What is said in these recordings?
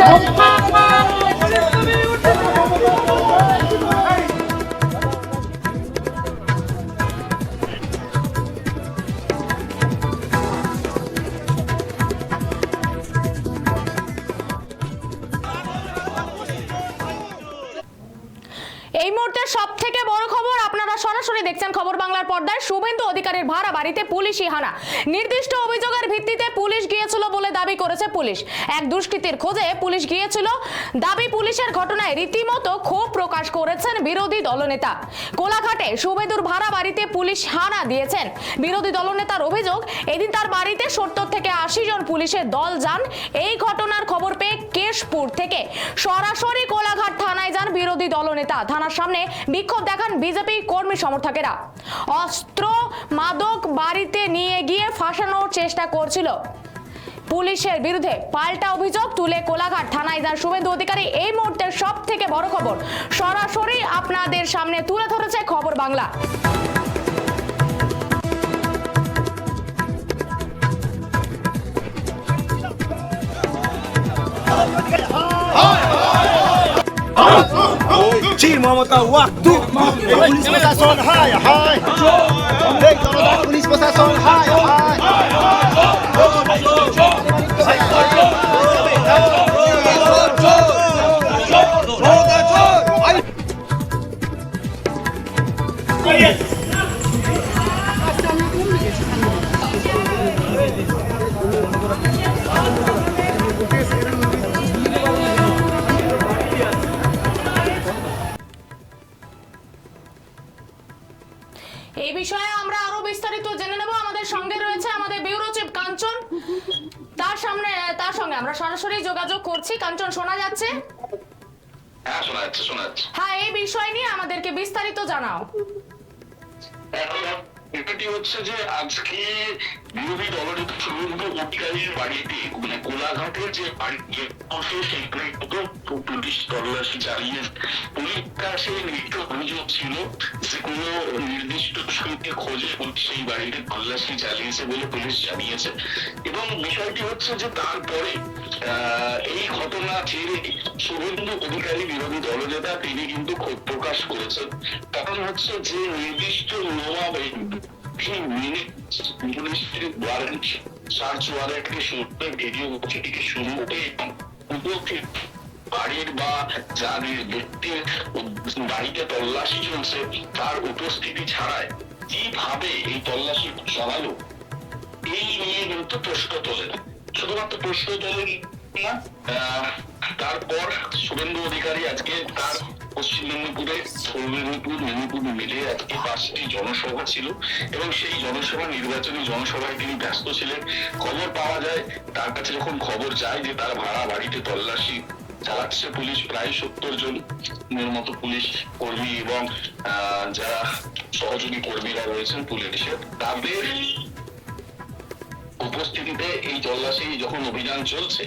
এই মুহূর্তে সবথেকে বড় খবর, আপনারা সরাসরি দেখছেন খবর বাংলার পর্দায়। শুভেন্দু অধিকারীর ভাড়া বাড়িতে পুলিশি হানা। নির্দিষ্ট অভিযোগের ভিত্তিতে পুলিশ গিয়েছিল বলে দাবি করেছে পুলিশ। এক দুষ্কৃতীর খোঁজে পুলিশ গিয়েছিল দাবি পুলিশের ঘটনায় রীতিমতো ক্ষোভ প্রকাশ করেছেন বিরোধী দলনেতা। কোলাঘাটে শুভেন্দুর ভাড়া বাড়িতে পুলিশ হানা দিয়েছেন বিরোধী দলনেতার অভিযোগ, এদিন তার বাড়িতে 70 থেকে 80 জন পুলিশের দল যান। এই ঘটনার খবর পেয়ে কেশপুর থেকে সরাসরি কোলাঘাট থানায় যান বিরোধী দলনেতা। থানার সামনে বিক্ষোভ দেখান বিজেপি কর্মী সমর্থকেরা। অস্ত্র মাদক বাড়িতে নিয়ে গিয়ে ফাঁসানোর চেষ্টা করছিল পুলিশের বিরুদ্ধে পাল্টা অভিযোগ তুলে কোলাঘাট থানায় যান শুভেন্দু অধিকারী। এই মুহূর্তের সব থেকে বড় খবর সরাসরি আপনাদের সামনে তুলে ধরেছে খবর Bangla. Cil mata waktu. Polis Pesason, hai, hai. Hei, tolong Polis Pesason, hai, hai. এই বিষয়ে আমরা আরো বিস্তারিত জেনে নেব। আমাদের সঙ্গে রয়েছে আমাদের ব্যুরো চিফ কাঞ্চন। তার সঙ্গে আমরা সরাসরি যোগাযোগ করছি। কাঞ্চন, শোনা যাচ্ছে? হ্যাঁ, শোনা যাচ্ছে। হ্যাঁ, এই বিষয় নিয়ে আমাদেরকে বিস্তারিত জানাও। ব্যাপারটি হচ্ছে যে আজকে বিরোধী দলনেতা শুভেন্দু অধিকারীর বাড়িতে, মানে কোলাঘাটের যে বাড়িতে সেইখানে পুলিশ তল্লাশি চালিয়ে পুলিশের কাছে লিখিত অভিযোগ ছিল যে কোনো নির্দিষ্ট দুষ্কৃতীর খোঁজে সেই বাড়িতে তল্লাশি চালিয়েছে বলে পুলিশ জানিয়েছে। এবং বিষয়টি হচ্ছে যে তারপরে এই ঘটনা ছেড়ে শুভেন্দু অধিকারী বিরোধী দলনেতা তিনি কিন্তু ক্ষোভ প্রকাশ করেছেন। কারণ হচ্ছে যে নির্দিষ্ট পুলিশের ওয়ারেন্ট, সার্চ ওয়ারেন্টকে শুরু করে ভিডিও থেকে শুরু করে বাড়ির বা যাদের ব্যক্তির বাড়িতে তল্লাশি চলছে তার উপস্থিতি ছাড়াই কিভাবে এই তল্লাশি চালালো এই নিয়ে কিন্তু প্রশ্ন তোলেন। শুধুমাত্র প্রশ্ন তোলেন না, তারপর শুভেন্দু অধিকারী আজকে তার পশ্চিম মেদিনীপুরে মেদিনীপুর মিলে আজকে 5টি জনসভা ছিল এবং সেই জনসভা নির্বাচনী জনসভায় তিনি ব্যস্ত ছিলেন। খবর পাওয়া যায়, তার কাছে যখন খবর যায় যে তার ভাড়া বাড়িতে তল্লাশি চালাচ্ছে পুলিশ, প্রায় 70 জনের মতো পুলিশ কর্মী এবং যারা সহযোগী কর্মীরা রয়েছেন পুলিশের, তাদের উপস্থিতিতে এই তল্লাশি যখন অভিযান চলছে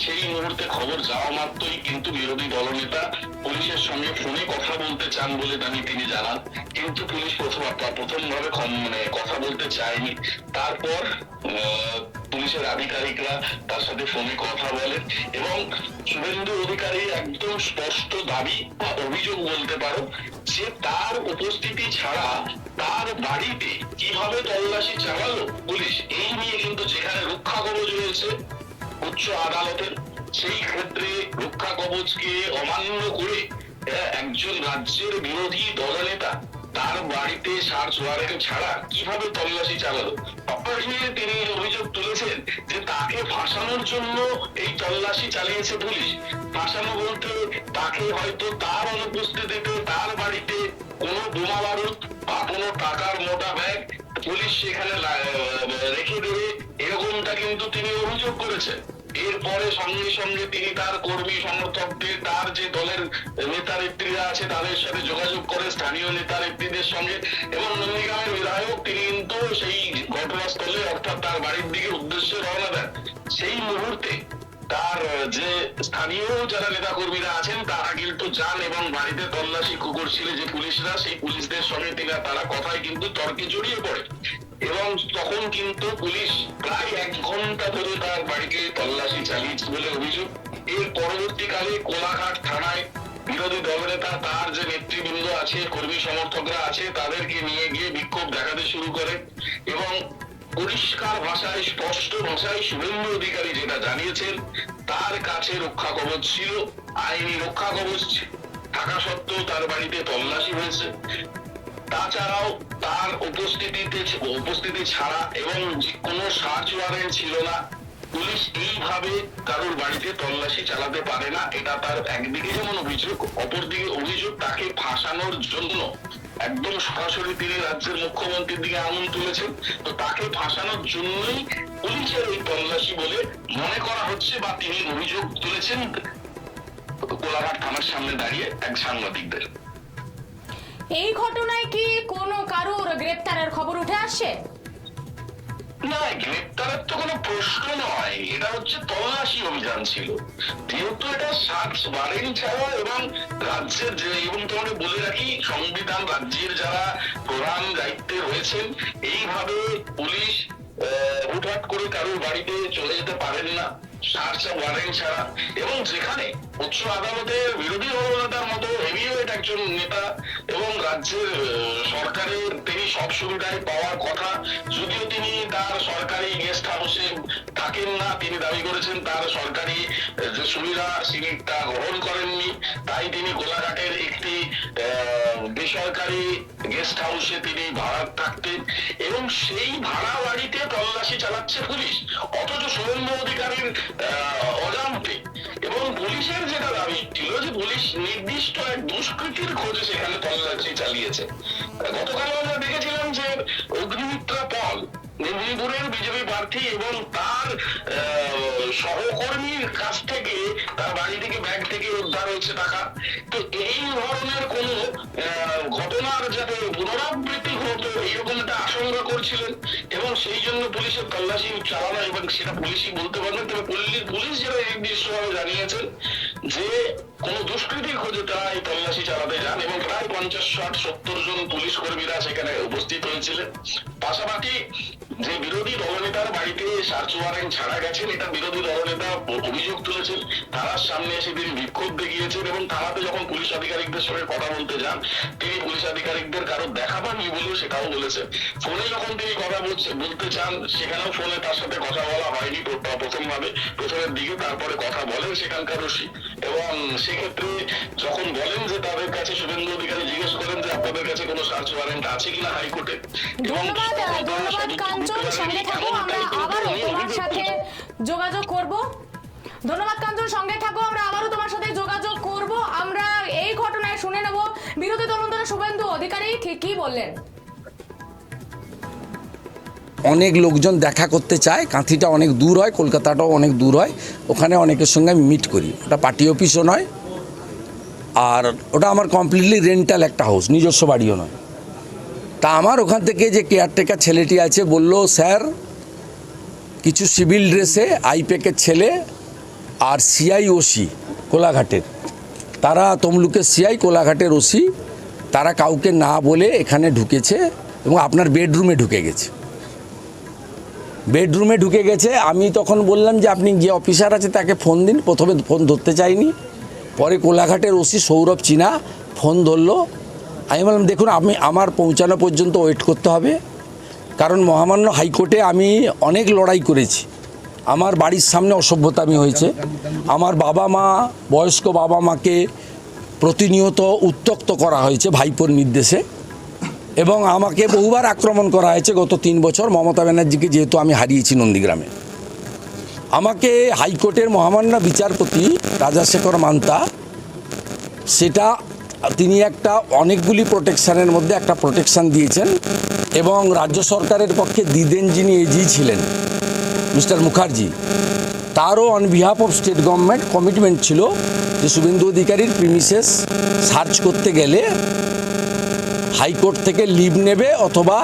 সেই মুহূর্তে খবর যাওয়া মাত্রই কিন্তু বিরোধী দলনেতা পুলিশের সঙ্গে ফোনে কথা বলতে চান বলে তিনি জানান, কিন্তু পুলিশ প্রথমভাবে কথা বলতে চায়নি। তারপর পুলিশের আধিকারিকরা তার সাথে ফোনে কথা বলেন এবং শুভেন্দু অধিকারী একদম স্পষ্ট দাবি বা অভিযোগ বলতে পারো যে তার উপস্থিতি ছাড়া তার বাড়িতে কিভাবে তল্লাশি চালালো পুলিশ, এই নিয়ে কিন্তু যেখানে রক্ষা কবচ রয়েছে উচ্চ আদালতের, সেই ক্ষেত্রে রক্ষা কবচকে অমান্য করে একজন রাজ্যের বিরোধী দলনেতা তার বাড়িতে সার্চ ওয়ারেন্ট ছাড়া কিভাবে তল্লাশি চালালো। অপরদিকে তিনি অভিযোগ তুলেছেন যে তাকে ফাঁসানোর জন্য এই তল্লাশি চালিয়েছে পুলিশ। ফাঁসানো বলতে তাকে হয়তো তার অনুপস্থিতিতে তার বাড়িতে কোনো বোমা বারুদ বা কোনো টাকার মোটা ব্যাগ পুলিশ সেখানে রেখে দেবে, এরকমটা কিন্তু তিনি অভিযোগ করেছেন। এরপরে সঙ্গে সঙ্গে তিনি তার কর্মী সমর্থকদের, তার যে দলের নেতা নেত্রীরা আছে তাদের সাথে যোগাযোগ করে স্থানীয় নেতা নেত্রীদের সঙ্গে এবং নন্দীগ্রামের বিধায়ক তিনি কিন্তু সেই ঘটনাস্থলে অর্থাৎ তার বাড়ির দিকে উদ্দেশ্যে রওনা দেন। সেই মুহূর্তে তার যে স্থানীয় যারা নেতা কর্মীরা আছেন তারা কিন্তু যান এবং বাড়িতে তল্লাশি করছিল যে পুলিশরা, সেই পুলিশদের সঙ্গে তারা কথায় কিন্তু তর্কে জড়িয়ে পড়ে এবং তখন কিন্তু পুলিশ প্রায় 1 ঘন্টা ধরে তার বাড়িতে তল্লাশি চালিয়েছে বলে অভিযোগ। এর পরবর্তীকালে কোলাঘাট থানায় বিরোধী দলনেতা তার যে নেতৃবৃন্দ আছে, কর্মী সমর্থকরা আছে, তাদেরকে নিয়ে গিয়ে বিক্ষোভ দেখাতে শুরু করে এবং পরিষ্কার ভাষায়, স্পষ্ট ভাষায় শুভেন্দু অধিকারী যেটা জানিয়েছেন, তার কাছে রক্ষা কবচ ছিল, আইনি রক্ষা কবচ থাকা সত্ত্বেও তার বাড়িতে তল্লাশি হয়েছে। তাছাড়াও তার উপস্থিতি ছাড়া এবং কোনো সার্চ ওয়ারেন্ট ছিল না। পুলিশ এইভাবে কারোর বাড়িতে তল্লাশি চালাতে পারে না। এটা তার একদিকে যেমন অভিযোগ, অপরদিকে অভিযোগ তাকে ফাঁসানোর জন্য একদম সরাসরি তিনি রাজ্যের মুখ্যমন্ত্রীর দিকে আঙুল তুলেছেন। তো তাকে ফাঁসানোর জন্যই পুলিশের এই তল্লাশি বলে মনে করা হচ্ছে, বা তিনি অভিযোগ তুলেছেন কোলাঘাট থানার সামনে দাঁড়িয়ে এক সাংবাদিকদের। এই ঘটনায় কি কোনো কারোর গ্রেপ্তারের খবর উঠে আসছে? না, গ্রেপ্তারের তো কোনো প্রশ্ন নয়, এটা হচ্ছে তল্লাশি অভিযান ছিল। যেহেতু এটা সার্চ ওয়ারেন্ট ছাড়া এবং রাজ্যের যে, এবং তোমাকে বলে রাখি, সংবিধান রাজ্যের যারা প্রধান দায়িত্বে রয়েছেন, এইভাবে পুলিশ হুটহাট করে কারোর বাড়িতে চলে যেতে পারেন না সার্চ ওয়ারেন্ট ছাড়া। এবং যেখানে উচ্চ আদালতের বিরোধী দলনেতার মতো হেভিওয়েট একজন নেতা এবং রাজ্যের সরকারের তিনি সব সুবিধায় পাওয়ার কথা, যদিও তিনি তার সরকারি গেস্ট হাউসে থাকেন না, তিনি দাবি করেছেন তার সরকারি যে সুবিধা তিনি তা গ্রহণ করেননি, তাই তিনি কোলাঘাটের একটি বেসরকারি গেস্ট হাউসে তিনি ভাড়া থাকতেন এবং সেই ভাড়া বাড়িতে তল্লাশি চালাচ্ছে পুলিশ, অথচ শুভেন্দু অধিকারীর অজান্তে। এবং পুলিশের যেটা দাবি ছিল যে পুলিশ নির্দিষ্ট এক দুষ্কৃতির খোঁজে সেখানে তল্লাশি চালিয়েছে। গতকাল আমরা দেখেছিলাম যে অগ্নিমিত্রা পল, মেদিনীপুরের বিজেপি প্রার্থী, এবং তার সহকর্মীর কাছ থেকে, তার বাড়ি থেকে, ব্যাগ থেকে উদ্ধার হয়েছে টাকা। তো এই ধরনের কোন ঘটনার যাতে পুনরাবৃত্তি হতো এইরকম একটা আশঙ্কা করছিলেন এবং সেই জন্য পুলিশের তল্লাশি চালানো, এবং সেটা পুলিশই বলতে পারবেন। তবে পুলিশ যেটা নির্দিষ্টভাবে জানিয়েছেন যে কোন দুষ্কৃতির খোঁজে তারা এই তল্লাশি চালাতে যান এবং প্রায় 50-60-70 জন পুলিশ কর্মীরা সেখানে উপস্থিত হয়েছিলেন। পাশাপাশি যে বিরোধী দলনেতার বাড়িতে সার্চ ওয়ারেন্ট ছাড়া গেছেন, এটা বিরোধী দলনেতা অভিযোগ তুলেছেন, তারার সামনে এসে তিনি বিক্ষোভ দেখিয়েছেন এবং তারাতে যখন পুলিশ আধিকারিকদের সঙ্গে কথা বলতে যান, তিনি পুলিশ আধিকারিকদের কারো দেখা পাননি বলেও সেটাও বলেছেন। ফোনে যখন তিনি কথা বলতে চান, সেখানেও ফোনে তার সাথে কথা বলা হয়নি প্রথমের দিকে, তারপরে কথা বলেন সেখানকার ওসি। এবং সেক্ষেত্রে যখন বলেন যে তাদের কাছে, শুভেন্দু অধিকারী জিজ্ঞেস করেন যে আপনাদের কাছে কোনো সার্চ ওয়ারেন্ট আছে কিনা হাইকোর্টে। ধন্যবাদ কাঞ্চন, সঙ্গে থাকো, আমরা আবারও তোমার সাথে যোগাযোগ করব। ধন্যবাদ কাঞ্চন, সঙ্গে থাকো, আমরা আবারও তোমার সাথে যোগাযোগ করব। আমরা এই ঘটনায় শুনে নেব বিরোধী দলনেতা শুভেন্দু অধিকারী ঠিক কি বললেন। অনেক লোকজন দেখা করতে চায়, কাঁথিটা অনেক দূর হয়, কলকাতাটাও অনেক দূর হয়, ওখানে অনেকের সঙ্গে আমি মিট করি। ওটা পার্টি অফিসও নয়, আর ওটা আমার কমপ্লিটলি রেন্টাল একটা হাউস, নিজস্ব বাড়িও নয়। তা আমার ওখান থেকে যে কেয়ারটেকার ছেলেটি আছে বলল, স্যার কিছু সিভিল ড্রেসে আইপ্যাকের ছেলে আর সিআই ওসি কোলাঘাটের, তারা তমলুকের সিআই কোলাঘাটের ওসি, তারা কাউকে না বলে এখানে ঢুকেছে এবং আপনার বেডরুমে ঢুকে গেছে। আমি তখন বললাম যে আপনি যে অফিসার আছে তাকে ফোন দিন। প্রথমে ফোন ধরতে চাইনি, পরে কোলাঘাটের ওসি সৌরভ চিনা ফোন ধরলো। আমি বললাম দেখুন, আমার পৌঁছানো পর্যন্ত ওয়েট করতে হবে, কারণ মহামান্য হাইকোর্টে আমি অনেক লড়াই করেছি। আমার বাড়ির সামনে অসভ্যতামি হয়েছে, আমার বাবা মা, বয়স্ক বাবা মাকে প্রতিনিয়ত উত্ত্যক্ত করা হয়েছে ভাইপোর নির্দেশে, এবং আমাকে বহুবার আক্রমণ করা হয়েছে গত 3 বছর মমতা ব্যানার্জিকে, যেহেতু আমি হারিয়েছি নন্দীগ্রামে। আমাকে হাইকোর্টের মহামান্য বিচারপতি রাজাশেখর মান্তা, সেটা তিনি একটা অনেকগুলি প্রোটেকশানের মধ্যে একটা প্রোটেকশান দিয়েছেন, এবং রাজ্য সরকারের পক্ষে দিদেন যিনি এজি ছিলেন মিস্টার মুখার্জি, তারও on behalf of state government commitment ছিল যে শুভেন্দু অধিকারীর প্রিমিসেস সার্চ করতে গেলে হাইকোর্ট থেকে লিভ নেবে অথবা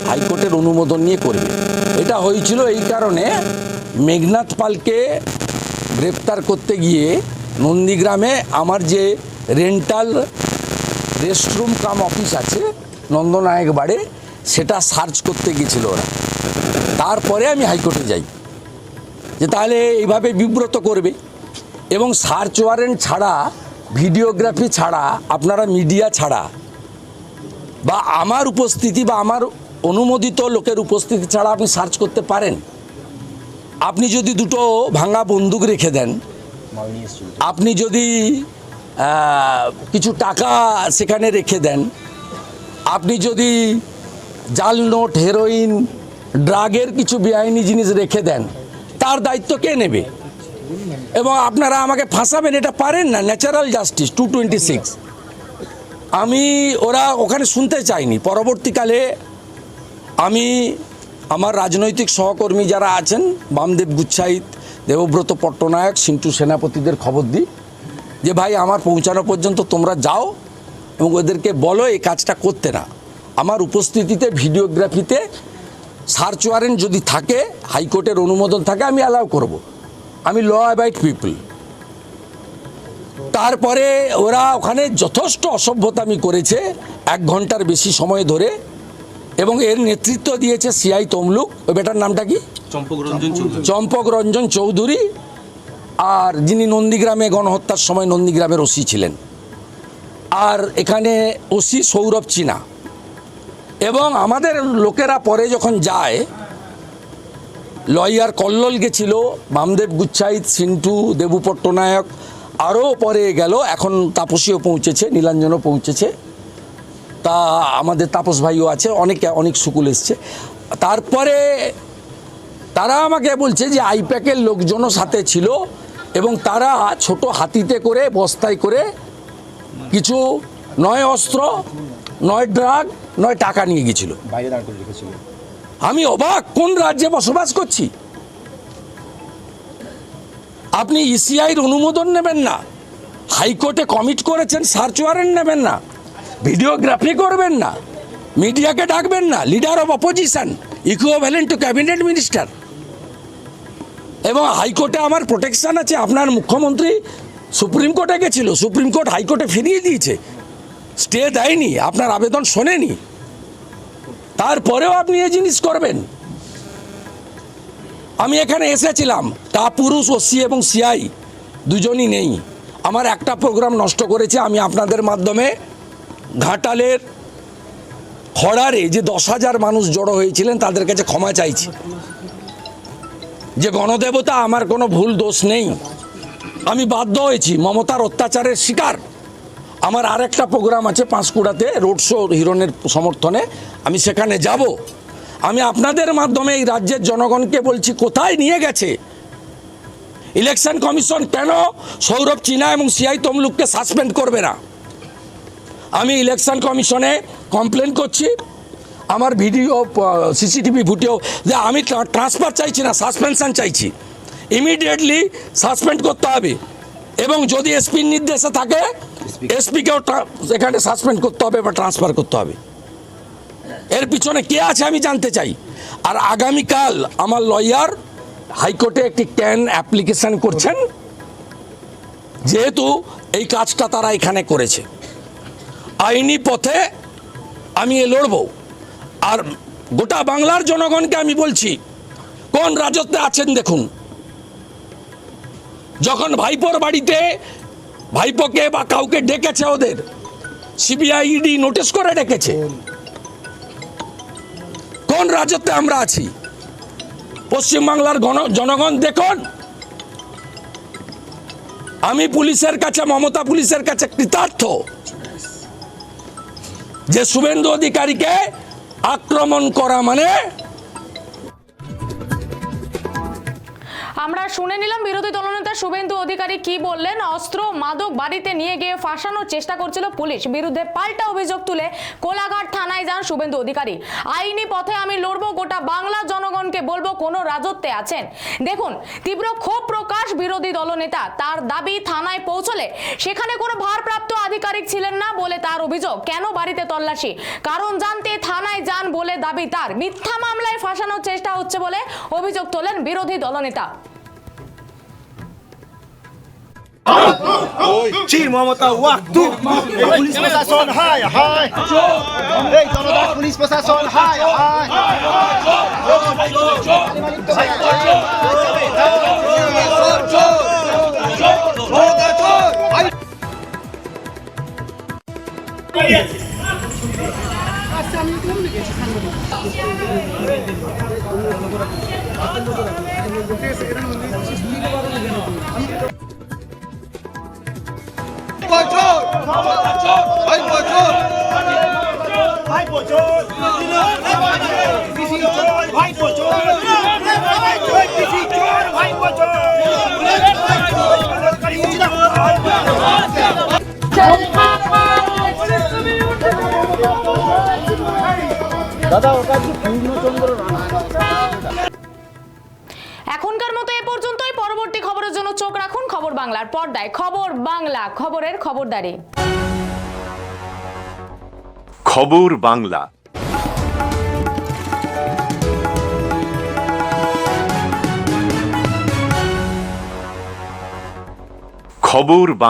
হাইকোর্টের অনুমোদন নিয়ে করবে। এটা হয়েছিল এই কারণে, মেঘনাথ পালকে গ্রেপ্তার করতে গিয়ে নন্দীগ্রামে আমার যে রেন্টাল রেস্টরুম কাম অফিস আছে নন্দনায়ক বাড়ে, সেটা সার্চ করতে গিয়েছিল ওরা। তারপরে আমি হাইকোর্টে যাই যে তাহলে এইভাবে বিব্রত করবে, এবং সার্চ ওয়ারেন্ট ছাড়া, ভিডিওগ্রাফি ছাড়া, আপনারা মিডিয়া ছাড়া বা আমার উপস্থিতি বা আমার অনুমোদিত লোকের উপস্থিতি ছাড়া আপনি সার্চ করতে পারেন? আপনি যদি দুটো ভাঙা বন্দুক রেখে দেন, আপনি যদি কিছু টাকা সেখানে রেখে দেন, আপনি যদি জাল নোট, হেরোইন, ড্রাগের কিছু বেআইনি জিনিস রেখে দেন, তার দায়িত্ব কে নেবে? এবং আপনারা আমাকে ফাঁসাবেন, এটা পারেন না। ন্যাচারাল জাস্টিস 226 আমি ওরা ওখানে শুনতে চাইনি। পরবর্তীকালে আমি আমার রাজনৈতিক সহকর্মী যারা আছেন, বামদেব গুচ্ছাইত, দেবব্রত পট্টনায়ক, সিন্টু সেনাপতিদের খবর দিই যে ভাই আমার পৌঁছানো পর্যন্ত তোমরা যাও এবং ওদেরকে বলো এই কাজটা করতে না। আমার উপস্থিতিতে ভিডিওগ্রাফিতে সার্চ ওয়ারেন্ট যদি থাকে, হাইকোর্টের অনুমোদন থাকে, আমি অ্যালাউ করব। আমি ল অ্যাবাইড পিপল। তারপরে ওরা ওখানে যথেষ্ট অসভ্যতামি করেছে 1 ঘন্টার বেশি সময় ধরে, এবং এর নেতৃত্ব দিয়েছে সিআই তমলুক। ওই বেটার নামটা কি? চম্পক রঞ্জন চৌধুরী, আর যিনি নন্দীগ্রামে গণহত্যার সময় নন্দীগ্রামের ওসি ছিলেন, আর এখানে ওসি সৌরভ চীনা। এবং আমাদের লোকেরা পরে যখন যায়, লয়ার কল্লোল গেছিল, বামদেব গুচ্ছাইত, সিন্টু, দেবু পট্টনায়ক, আরও পরে গেল, এখন তাপসীও পৌঁছেছে, নীলাঞ্জনও পৌঁছেছে, তা আমাদের তাপস ভাইও আছে, অনেক সুকুল এসছে। তারপরে তারা আমাকে বলছে যে আইপ্যাকের লোকজনও সাথে ছিল এবং তারা ছোট হাতিতে করে, বস্তায় করে কিছু নয় অস্ত্র, নয় ড্রাগ, নয় টাকা নিয়ে গেছিল। বাইরে দাঁড় করে রেখেছিল। আমি অবাক, কোন রাজ্যে বসবাস করছি? আপনি ইসিআইয়ের অনুমোদন নেবেন না, হাইকোর্টে কমিট করেছেন, সার্চ ওয়ারেন্ট নেবেন না, ভিডিওগ্রাফি করবেন না, মিডিয়াকে ডাকবেন না, leader of opposition, equivalent to cabinet minister. এবং হাইকোর্টে আমার প্রোটেকশন আছে। আপনার মুখ্যমন্ত্রী সুপ্রিম কোর্টে গেছিল, সুপ্রিম কোর্ট হাইকোর্টে ফিরিয়ে দিয়েছে, স্টে দেয়নি, আপনার আবেদন শোনেনি, তারপরেও আপনি এই জিনিস করবেন। আমি এখানে এসেছিলাম, কাপুরুষ, ওসি এবং সিআই দুজনই নেই। আমার একটা প্রোগ্রাম নষ্ট করেছে। আমি আপনাদের মাধ্যমে ঘাটালের খড়ারে যে 10,000 মানুষ জড়ো হয়েছিলেন তাদের কাছে ক্ষমা চাইছি। যে গণদেবতা, আমার কোনো ভুল দোষ নেই, আমি বাধ্য হয়েছি, মমতার অত্যাচারের শিকার। আমার আরেকটা প্রোগ্রাম আছে পাঁশকুড়াতে, রোড শো হিরণের সমর্থনে, আমি সেখানে যাব। আমি আপনাদের মাধ্যমে এই রাজ্যের জনগণকে বলছি, কোথায় নিয়ে গেছে ইলেকশন কমিশন? কেন সৌরভ চীনা এবং সিআই তমলুককে সাসপেন্ড করবে না? আমি ইলেকশন কমিশনে কমপ্লেন করছি, আমার ভিডিও, সিসিটিভি ফুটেও, যে আমি ট্রান্সফার চাইছি না, সাসপেনশন চাইছি। ইমিডিয়েটলি সাসপেন্ড করতে হবে, এবং যদি এসপির নির্দেশে থাকে, এসপিকেও এখানে সাসপেন্ড করতে হবে বা ট্রান্সফার করতে হবে। এর পিছনে কে আছে আমি জানতে চাই। আর আগামীকাল আমার লয়ার হাইকোর্টে একটি ক্যান অ্যাপ্লিকেশন করছেন, যেহেতু এই কাজটা তারা এখানে করেছে। আইনি পথে আমি লড়ব। আর গোটা বাংলার জনগণকে আমি বলছি, কোন রাজত্বে আছেন দেখুন। যখন ভাইপোর বাড়িতে ভাইপোকে বা কাউকে ডেকেছে, ওদের সিবিআই ইডি নোটিশ করে ডেকেছে, কোন রাজত্বে আমরা আছি? পশ্চিমবাংলার জনগণ দেখুন, আমি পুলিশের কাছে, মমতা পুলিশের কাছে কৃতার্থ যে শুভেন্দু অধিকারীকে আক্রমণ করা মানে। আমরা শুনে নিলাম বিরোধী দলনেতা শুভেন্দু অধিকারী কি বললেন। অস্ত্র, মাদক বাড়িতে নিয়ে গিয়ে ফাঁসানোর চেষ্টা করছিল পুলিশ, বিরুদ্ধে পাল্টা অভিযোগ তুলে কোলাঘাট থানায় যান শুভেন্দু অধিকারী। আইনি পথে আমি লড়বো, গোটা বাংলা জনগণকে বলবো কোন রাজত্বে আছেন। দেখুন, তীব্র ক্ষোভ প্রকাশ বিরোধী দলনেতা। তার দাবি, থানায় পৌঁছলে সেখানে কোনো ভারপ্রাপ্ত আধিকারিক ছিলেন না বলে তার অভিযোগ। কেন বাড়িতে তল্লাশি? কারণ জানতে থানায় যান বলে দাবি তার। মিথ্যা মামলায় ফাঁসানোর চেষ্টা হচ্ছে বলে অভিযোগ তোলেন বিরোধী দলনেতা। চির মমতা ওয়াক্তু পুলিশ প্রশাসন, হাই হাই, এই জনতা পুলিশ প্রশাসন, হাই হাই। এখনকার মতো এ পর্যন্তই। পরবর্তী খবরের জন্য চোখ রাখুন খবর বাংলার পর্দায়। খবর বাংলা, খবরের খবরদারি। খবর বাংলা। খবর